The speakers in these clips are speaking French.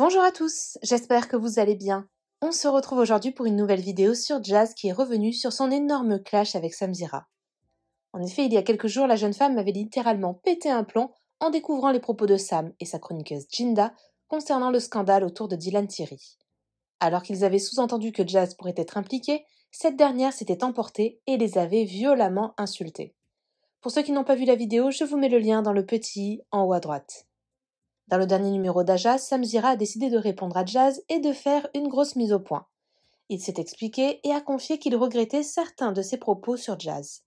Bonjour à tous, j'espère que vous allez bien. On se retrouve aujourd'hui pour une nouvelle vidéo sur Jazz qui est revenue sur son énorme clash avec Samzira. En effet, il y a quelques jours, la jeune femme m'avait littéralement pété un plomb en découvrant les propos de Sam et sa chroniqueuse Jinda concernant le scandale autour de Dylan Thierry. Alors qu'ils avaient sous-entendu que Jazz pourrait être impliquée, cette dernière s'était emportée et les avait violemment insultés. Pour ceux qui n'ont pas vu la vidéo, je vous mets le lien dans le petit i en haut à droite. Dans le dernier numéro d'Aja, Samzira a décidé de répondre à Jazz et de faire une grosse mise au point. Il s'est expliqué et a confié qu'il regrettait certains de ses propos sur Jazz.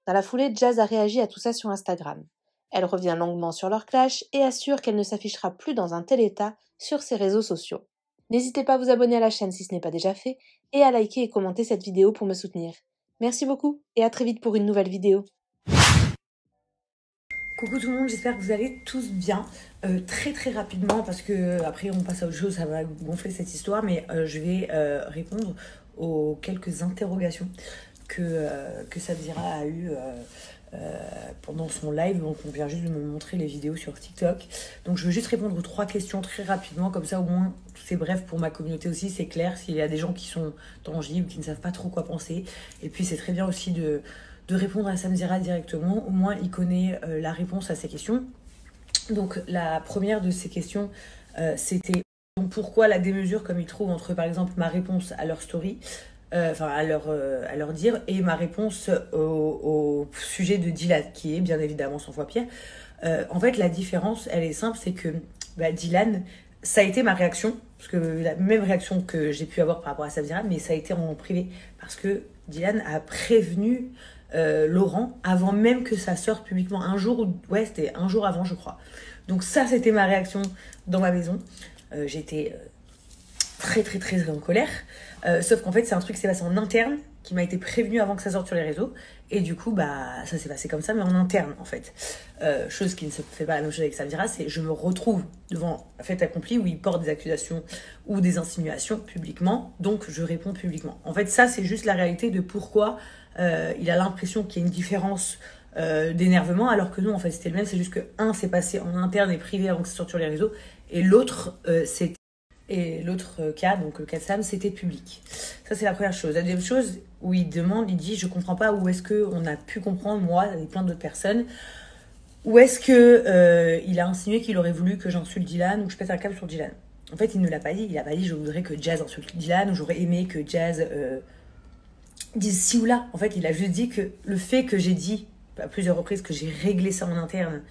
Dans la foulée, Jazz a réagi à tout ça sur Instagram. Elle revient longuement sur leur clash et assure qu'elle ne s'affichera plus dans un tel état sur ses réseaux sociaux. N'hésitez pas à vous abonner à la chaîne si ce n'est pas déjà fait et à liker et commenter cette vidéo pour me soutenir. Merci beaucoup et à très vite pour une nouvelle vidéo. Coucou tout le monde, j'espère que vous allez tous bien. Très rapidement, parce que après on passe à autre chose, ça va gonfler cette histoire, mais je vais répondre aux quelques interrogations que Samzira a eues pendant son live. Donc on vient juste de me montrer les vidéos sur TikTok. Donc je veux juste répondre aux 3 questions très rapidement, comme ça au moins c'est bref pour ma communauté aussi, c'est clair s'il y a des gens qui sont tangibles, qui ne savent pas trop quoi penser. Et puis c'est très bien aussi de répondre à Samzira directement, au moins il connaît la réponse à ces questions. Donc la première de ces questions, c'était donc, pourquoi la démesure comme il trouve entre par exemple ma réponse à leur story, à leur dire, et ma réponse au sujet de Dylan, qui est bien évidemment 100 fois pire. En fait la différence elle est simple, c'est que Dylan, ça a été ma réaction, parce que la même réaction que j'ai pu avoir par rapport à Samzira, mais ça a été en privé, parce que Dylan a prévenu Laurent avant même que ça sorte publiquement, c'était un jour avant je crois. Donc ça c'était ma réaction dans ma maison. J'étais très en colère, sauf qu'en fait c'est un truc qui s'est passé en interne, qui m'a été prévenu avant que ça sorte sur les réseaux, et du coup ça s'est passé comme ça mais en interne en fait. Chose qui ne se fait pas la même chose avec Samzira, c'est je me retrouve devant un fait accompli où il porte des accusations ou des insinuations publiquement, donc je réponds publiquement. En fait ça c'est juste la réalité de pourquoi il a l'impression qu'il y a une différence d'énervement, alors que non en fait c'était le même, c'est juste que un s'est passé en interne et privé avant que ça sorte sur les réseaux, et l'autre cas, donc le cas de Sam, c'était public. Ça c'est la première chose. La deuxième chose où il dit je comprends pas où est-ce qu'on a pu comprendre, moi et plein d'autres personnes, où est-ce que il a insinué qu'il aurait voulu que j'insulte Dylan ou que je pète un câble sur Dylan. En fait il ne l'a pas dit, il a pas dit je voudrais que Jazz insulte Dylan, ou j'aurais aimé que Jazz dise ci ou là. En fait il a juste dit que le fait que j'ai dit à plusieurs reprises que j'ai réglé ça en interne,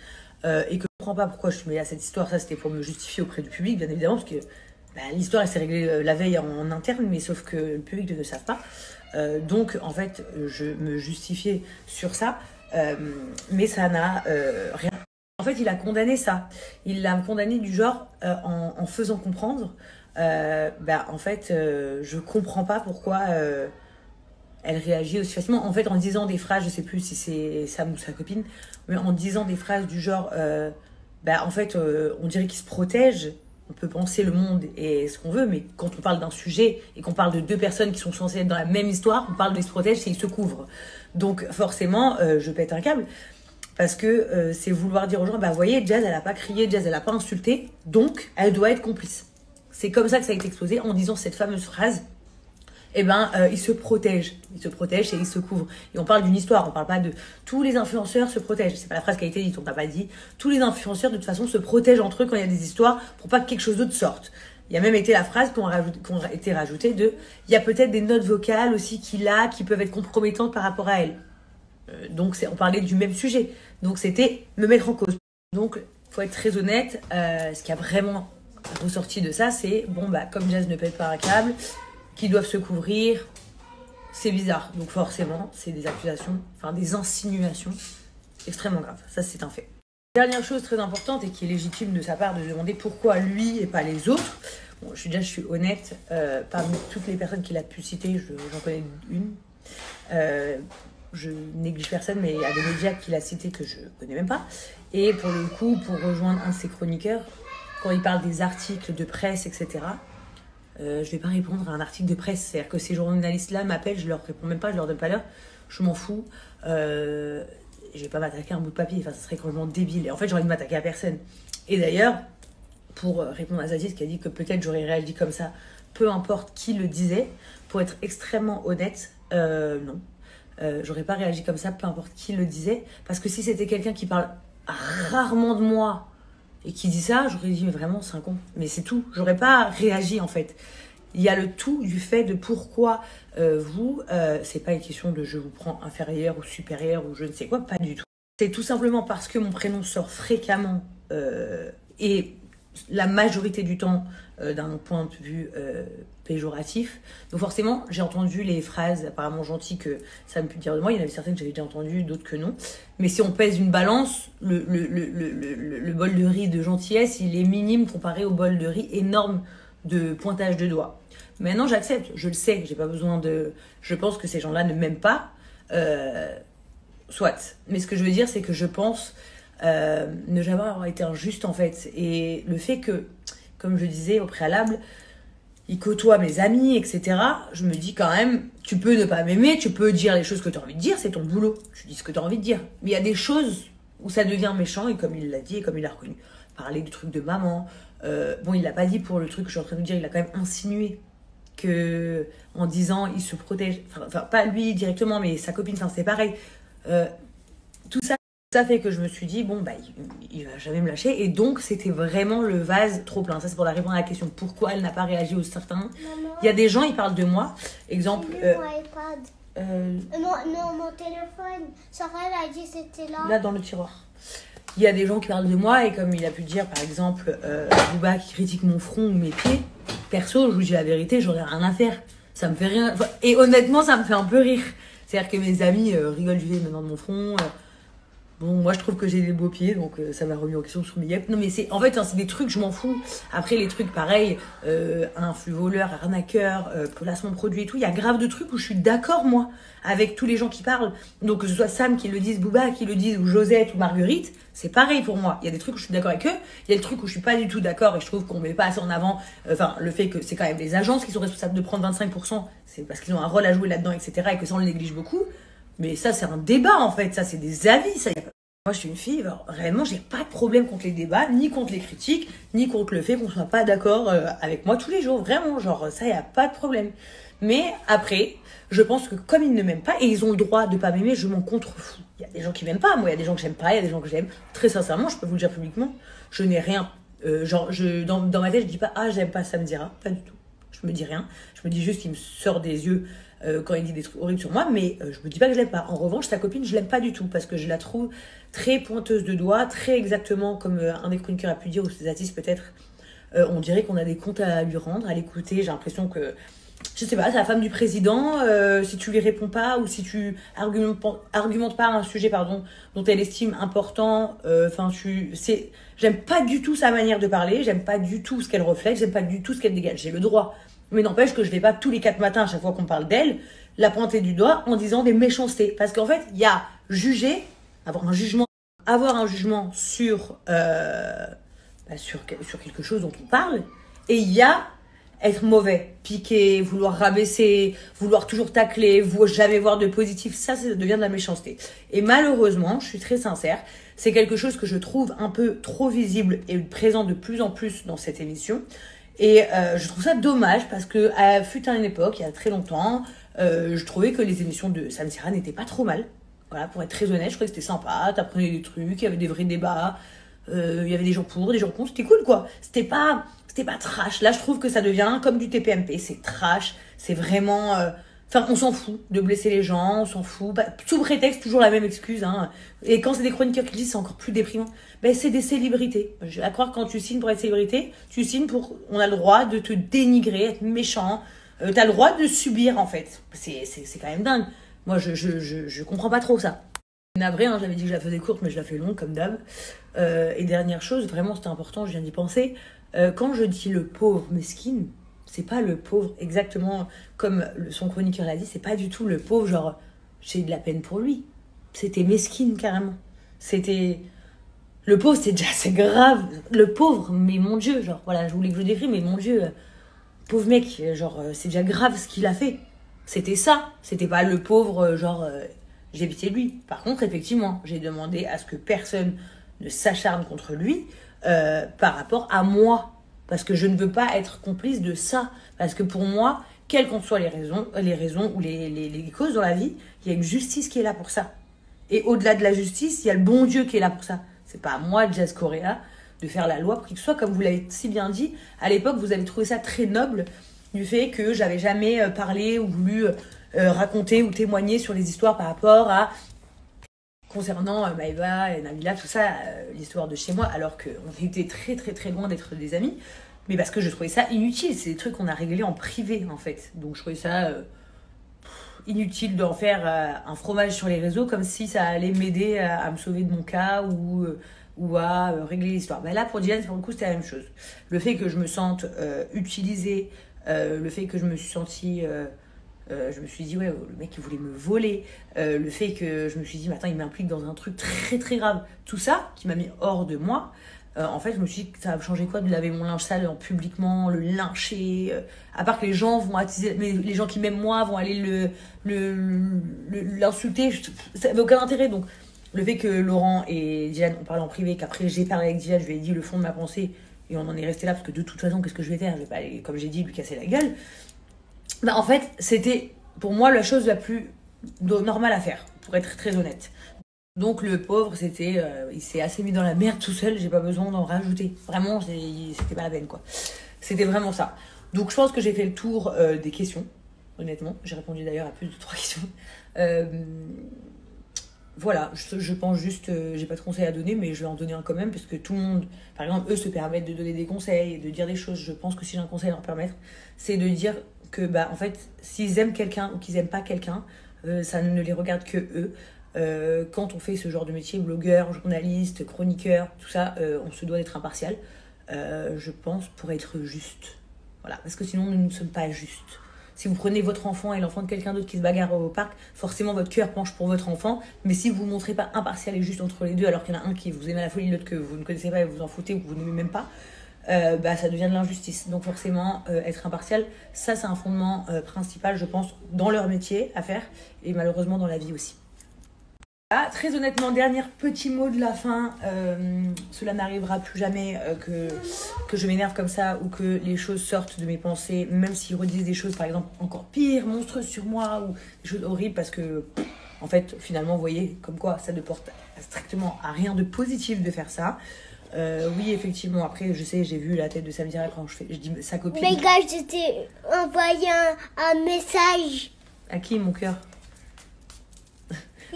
et que je comprends pas pourquoi je suis mêlée à cette histoire, ça c'était pour me justifier auprès du public bien évidemment, parce que l'histoire elle s'est réglée la veille en interne, mais sauf que le public ne le savent pas, donc en fait je me justifiais sur ça, mais ça n'a rien. En fait il a condamné ça, il l'a condamné du genre en faisant comprendre en fait je comprends pas pourquoi elle réagit aussi facilement, en fait en disant des phrases, je sais plus si c'est Sam ou sa copine, mais en disant des phrases du genre en fait on dirait qu'il se protège. On peut penser le monde et ce qu'on veut, mais quand on parle d'un sujet et qu'on parle de 2 personnes qui sont censées être dans la même histoire, on parle de se protège, c'est ils se couvrent. Donc forcément je pète un câble, parce que c'est vouloir dire aux gens, vous voyez, Jazz elle a pas crié, Jazz elle a pas insulté, donc elle doit être complice. C'est comme ça que ça a été exposé, en disant cette fameuse phrase. Il se protège et il se couvre. Et on parle d'une histoire, on parle pas de tous les influenceurs se protègent. C'est pas la phrase qui a été dite, on t'a pas dit. Tous les influenceurs de toute façon se protègent entre eux quand il y a des histoires pour pas que quelque chose d'autre sorte. Il y a même été la phrase qui a été rajoutée de il y a peut-être des notes vocales aussi qu'il a qui peuvent être compromettantes par rapport à elle. Donc on parlait du même sujet. Donc c'était me mettre en cause. Donc faut être très honnête, ce qui a vraiment ressorti de ça, c'est comme Jazz ne pète pas un câble, qui doivent se couvrir, c'est bizarre. Donc forcément, c'est des accusations, des insinuations extrêmement graves. Ça, c'est un fait. Dernière chose très importante et qui est légitime de sa part de demander pourquoi lui et pas les autres. Bon, je suis honnête, parmi toutes les personnes qu'il a pu citer, j'en connais une. Je néglige personne, mais il y a des médias qu'il a cités que je connais même pas. Et pour le coup, pour rejoindre un de ses chroniqueurs, quand il parle des articles de presse, etc., je vais pas répondre à un article de presse. C'est-à-dire que ces journalistes-là m'appellent, je leur réponds même pas, je leur donne pas l'heure, je m'en fous. Je vais pas m'attaquer à un bout de papier, ça serait complètement débile. Et en fait, j'ai envie de m'attaquer à personne. Et d'ailleurs, pour répondre à Zadis qui a dit que peut-être j'aurais réagi comme ça, peu importe qui le disait. Pour être extrêmement honnête, non. J'aurais pas réagi comme ça, peu importe qui le disait. Parce que si c'était quelqu'un qui parle rarement de moi et qui dit ça, j'aurais dit mais vraiment c'est un con. Mais c'est tout, j'aurais pas réagi en fait. Il y a le tout du fait de pourquoi vous, c'est pas une question de je vous prends inférieur ou supérieur ou je ne sais quoi, pas du tout. C'est tout simplement parce que mon prénom sort fréquemment et la majorité du temps d'un point de vue péjoratif. Donc forcément, j'ai entendu les phrases apparemment gentilles que ça me peut dire de moi. Il y en avait certaines que j'avais déjà entendues, d'autres que non. Mais si on pèse une balance, le bol de riz de gentillesse, il est minime comparé au bol de riz énorme de pointage de doigts. Maintenant, j'accepte, je le sais, j'ai pas besoin de... Je pense que ces gens-là ne m'aiment pas, soit. Mais ce que je veux dire, c'est que je pense ne jamais avoir été injuste, en fait. Et le fait que, comme je disais au préalable, il côtoie mes amis, etc., je me dis quand même, tu peux ne pas m'aimer, tu peux dire les choses que tu as envie de dire, c'est ton boulot, tu dis ce que tu as envie de dire. Mais il y a des choses où ça devient méchant, et comme il l'a dit, et comme il l'a reconnu, parler du truc de maman... bon, il l'a pas dit pour le truc que je suis en train de dire, il a quand même insinué que en disant il se protège, enfin pas lui directement, mais sa copine, enfin c'est pareil. Tout ça, ça fait que je me suis dit bon bah il va jamais me lâcher, et donc c'était vraiment le vase trop plein. Ça c'est pour répondre à la question pourquoi elle n'a pas réagi aux certains. Il y a des gens, ils parlent de moi, exemple. Mon iPad. Non, mon téléphone. Sarah elle a dit c'était là. Là dans le tiroir. Il y a des gens qui parlent de moi, et comme il a pu dire, par exemple, Booba qui critique mon front ou mes pieds, perso, je vous dis la vérité, j'aurais rien à faire. Ça me fait rien. Enfin, et honnêtement, ça me fait un peu rire. C'est-à-dire que mes amis rigolent du fait maintenant de mon front. Bon, moi, je trouve que j'ai des beaux pieds, donc ça m'a remis en question sur mes yeux. Non, mais c'est en fait, hein, c'est des trucs, je m'en fous. Après, les trucs pareils, influx voleur, arnaqueur, placement de produits et tout, il y a grave de trucs où je suis d'accord, moi, avec tous les gens qui parlent. Donc, que ce soit Sam qui le dise, Booba qui le dise, ou Josette ou Marguerite, c'est pareil pour moi. Il y a des trucs où je suis d'accord avec eux, il y a des trucs où je suis pas du tout d'accord, et je trouve qu'on met pas assez en avant, enfin, le fait que c'est quand même les agences qui sont responsables de prendre 25%, c'est parce qu'ils ont un rôle à jouer là-dedans, etc., et que ça, on le néglige beaucoup. Mais ça, c'est un débat, en fait. Ça, c'est des avis. Ça, y a pas... Moi, je suis une fille, alors, réellement, j'ai pas de problème contre les débats, ni contre les critiques, ni contre le fait qu'on soit pas d'accord avec moi tous les jours. Vraiment, genre, ça, y a pas de problème. Mais après, je pense que comme ils ne m'aiment pas, et ils ont le droit de pas m'aimer, je m'en contrefous. Il y a des gens qui m'aiment pas, moi, il y a des gens que j'aime pas, il y a des gens que j'aime. Très sincèrement, je peux vous le dire publiquement, je n'ai rien. Genre, dans ma tête, je dis pas, ah, j'aime pas Samzira, pas du tout. Je me dis rien. Je me dis juste qu'il me sort des yeux quand il dit des trucs horribles sur moi, mais je me dis pas que je l'aime pas. En revanche, sa copine, je l'aime pas du tout parce que je la trouve très pointeuse de doigts, très exactement comme un des chroniqueurs a pu dire, ou ses artistes peut-être. On dirait qu'on a des comptes à lui rendre, à l'écouter. J'ai l'impression que, je sais pas, c'est la femme du président. Si tu lui réponds pas ou si tu argumentes pas un sujet, pardon, dont elle estime important, enfin j'aime pas du tout sa manière de parler, j'aime pas du tout ce qu'elle reflète, j'aime pas du tout ce qu'elle dégage. J'ai le droit. Mais n'empêche que je vais pas tous les 4 matins, à chaque fois qu'on parle d'elle, la pointer du doigt en disant des méchancetés. Parce qu'en fait, il y a juger, avoir un jugement sur, sur quelque chose dont on parle, et il y a être mauvais, piquer, vouloir rabaisser, vouloir toujours tacler, jamais voir de positif. Ça devient de la méchanceté. Et malheureusement, je suis très sincère, c'est quelque chose que je trouve un peu trop visible et présent de plus en plus dans cette émission. Et je trouve ça dommage parce que fut à une époque, il y a très longtemps, je trouvais que les émissions de Samzira n'étaient pas trop mal. Voilà, pour être très honnête, je trouvais que c'était sympa, t'apprenais des trucs, il y avait des vrais débats, il y avait des gens pour, des gens contre, c'était cool quoi. C'était pas trash. Là, je trouve que ça devient comme du TPMP, c'est trash, c'est vraiment... Enfin, on s'en fout de blesser les gens, on s'en fout. Bah, sous prétexte, toujours la même excuse. Hein. Et quand c'est des chroniqueurs qui le disent, c'est encore plus déprimant. Ben, c'est des célébrités. Je vais croire que quand tu signes pour être célébrité, tu signes pour... On a le droit de te dénigrer, être méchant. T'as le droit de subir, en fait. C'est quand même dingue. Moi, je comprends pas trop ça. Navré, hein, j'avais dit que je la faisais courte, mais je la fais longue, comme d'hab. Et dernière chose, vraiment, c'était important, je viens d'y penser. Quand je dis le pauvre mesquine, c'est pas le pauvre exactement comme son chroniqueur l'a dit, c'est pas du tout le pauvre, genre j'ai de la peine pour lui. C'était mesquine carrément. C'était. Le pauvre, c'est déjà assez grave. Le pauvre, mais mon Dieu, genre voilà, je voulais que je le décris, mais mon Dieu, pauvre mec, genre c'est déjà grave ce qu'il a fait. C'était ça, c'était pas le pauvre, genre j'ai pitié de lui. Par contre, effectivement, j'ai demandé à ce que personne ne s'acharne contre lui. par rapport à moi. Parce que je ne veux pas être complice de ça. Parce que pour moi, quelles qu'en soient les raisons ou les causes dans la vie, il y a une justice qui est là pour ça. Et au-delà de la justice, il y a le bon Dieu qui est là pour ça. C'est pas à moi, Jazz Correa, de faire la loi pour qu'il soit, comme vous l'avez si bien dit. À l'époque, vous avez trouvé ça très noble du fait que j'avais jamais parlé ou voulu raconter ou témoigner sur les histoires par rapport à... concernant Maëva et Nabila, tout ça, l'histoire de chez moi, alors qu'on était très très très loin d'être des amis, mais parce que je trouvais ça inutile. C'est des trucs qu'on a réglés en privé en fait. Donc je trouvais ça inutile d'en faire un fromage sur les réseaux comme si ça allait m'aider à me sauver de mon cas ou à régler l'histoire. Ben là pour Diane, pour le coup, c'était la même chose. Le fait que je me sente utilisée, le fait que je me suis sentie... je me suis dit, ouais, le mec il voulait me voler, le fait que je me suis dit, mais attends, il m'implique dans un truc très très grave, tout ça qui m'a mis hors de moi. En fait, je me suis dit, ça va changer quoi de laver mon linge sale publiquement, le lyncher, à part que les gens vont attiser, mais les gens qui m'aiment moi vont aller l'insulter, ça n'avait aucun intérêt. Donc, le fait que Laurent et Diane ont parlé en privé, qu'après j'ai parlé avec Diane, je lui ai dit le fond de ma pensée, et on en est resté là, parce que de toute façon, qu'est-ce que je vais faire? Je vais pas aller, comme j'ai dit, lui casser la gueule. Bah, en fait, c'était pour moi la chose la plus normale à faire, pour être très honnête. Donc le pauvre, il s'est assez mis dans la merde tout seul, j'ai pas besoin d'en rajouter. Vraiment, c'était pas la peine quoi. C'était vraiment ça. Donc je pense que j'ai fait le tour des questions, honnêtement. J'ai répondu d'ailleurs à plus de 3 questions. Voilà, je pense juste, j'ai pas de conseils à donner, mais je vais en donner un quand même, parce que tout le monde, par exemple, eux se permettent de donner des conseils, de dire des choses. Je pense que si j'ai un conseil à leur permettre, c'est de dire que, bah, en fait, s'ils aiment quelqu'un ou qu'ils aiment pas quelqu'un, ça ne les regarde que eux. Quand on fait ce genre de métier, blogueur, journaliste, chroniqueur, tout ça, on se doit d'être impartial, je pense, pour être juste. Voilà, parce que sinon, nous ne sommes pas justes. Si vous prenez votre enfant et l'enfant de quelqu'un d'autre qui se bagarre au parc, forcément votre cœur penche pour votre enfant. Mais si vous ne vous montrez pas impartial et juste entre les deux, alors qu'il y en a un qui vous aime à la folie, l'autre que vous ne connaissez pas et vous en foutez ou que vous n'aimez même pas, bah, ça devient de l'injustice. Donc forcément, être impartial, ça c'est un fondement principal, je pense, dans leur métier à faire et malheureusement dans la vie aussi. Ah, très honnêtement, dernier petit mot de la fin, cela n'arrivera plus jamais que je m'énerve comme ça ou que les choses sortent de mes pensées, même s'ils redisent des choses par exemple encore pires, monstrueuses sur moi ou des choses horribles, parce que en fait finalement vous voyez comme quoi ça ne porte strictement à rien de positif de faire ça. Oui effectivement, après je sais, j'ai vu la tête de Samira quand je dis sa copine. Mais gars, je t'ai envoyé un message. À qui mon cœur?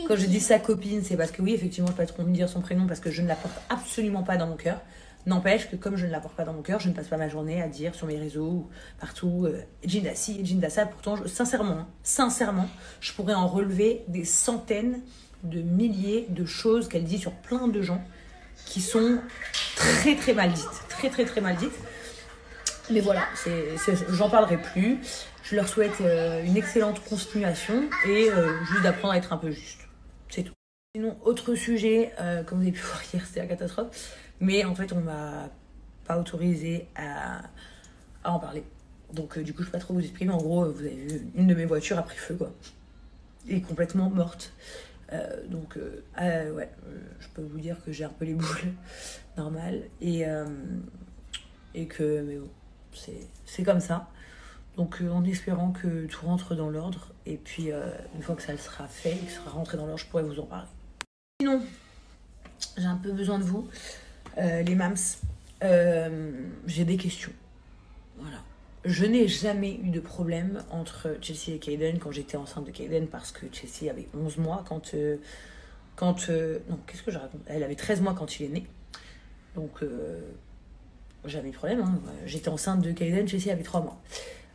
Quand je dis sa copine, c'est parce que oui, effectivement, je ne peux pas trop me dire son prénom parce que je ne la porte absolument pas dans mon cœur. N'empêche que comme je ne la porte pas dans mon cœur, je ne passe pas ma journée à dire sur mes réseaux ou partout Jinda ci, Jinda ça. Pourtant, sincèrement, je pourrais en relever des centaines de milliers de choses qu'elle dit sur plein de gens qui sont très très mal dites. Très très très mal dites. Mais voilà, j'en parlerai plus. Je leur souhaite une excellente continuation et juste d'apprendre à être un peu juste. C'est tout. Sinon, autre sujet, comme vous avez pu voir hier, c'était la catastrophe. Mais en fait, on m'a pas autorisé à en parler. Donc du coup, je peux pas trop vous exprimer. En gros, vous avez vu, une de mes voitures a pris feu, quoi. Et complètement morte. Ouais, je peux vous dire que j'ai un peu les boules, normal. Et que, mais bon, c'est comme ça. Donc en espérant que tout rentre dans l'ordre. Et puis une fois que ça sera fait, que ça sera rentré dans l'ordre, je pourrai vous en parler. Sinon, j'ai un peu besoin de vous, les mams. J'ai des questions. Voilà. Je n'ai jamais eu de problème entre Chelsea et Kayden quand j'étais enceinte de Kayden, parce que Chelsea avait 11 mois quand non, qu'est-ce que je raconte? Elle avait 13 mois quand il est né. Donc jamais eu de problème. Hein. J'étais enceinte de Kayden, Chelsea avait 3 mois.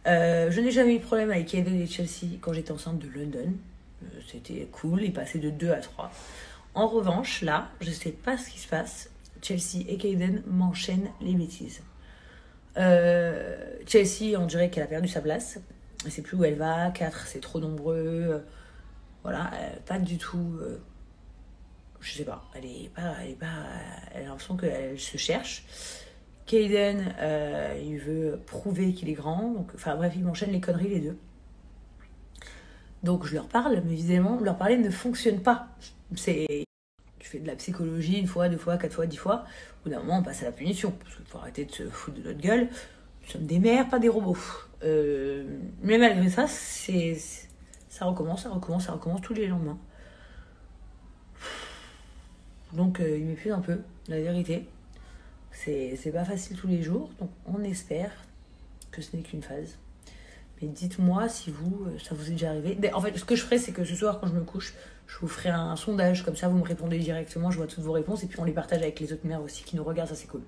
Je n'ai jamais eu de problème avec Kayden et Chelsea quand j'étais enceinte de London. C'était cool, il passait de 2 à 3. En revanche, là, je sais pas ce qui se passe. Chelsea et Kayden m'enchaînent les bêtises. Chelsea, on dirait qu'elle a perdu sa place. Elle sait plus où elle va. 4, c'est trop nombreux. Voilà, pas du tout... je sais pas. Elle a l'impression qu'elle se cherche. Kayden, il veut prouver qu'il est grand. Donc, enfin bref, ils m'enchaînent les conneries les deux. Donc je leur parle, mais évidemment, leur parler ne fonctionne pas. tu fais de la psychologie 1 fois, 2 fois, 4 fois, 10 fois, au bout d'un moment on passe à la punition, parce qu'il faut arrêter de se foutre de notre gueule. Nous sommes des mères, pas des robots. Mais malgré ça, ça recommence tous les lendemains. Donc il m'épuise un peu, la vérité. C'est pas facile tous les jours, donc on espère que ce n'est qu'une phase. Mais dites-moi si ça vous est déjà arrivé. En fait, ce que je ferai, c'est que ce soir, quand je me couche, je vous ferai un sondage, comme ça vous me répondez directement, je vois toutes vos réponses, et puis on les partage avec les autres mères aussi qui nous regardent, ça c'est cool.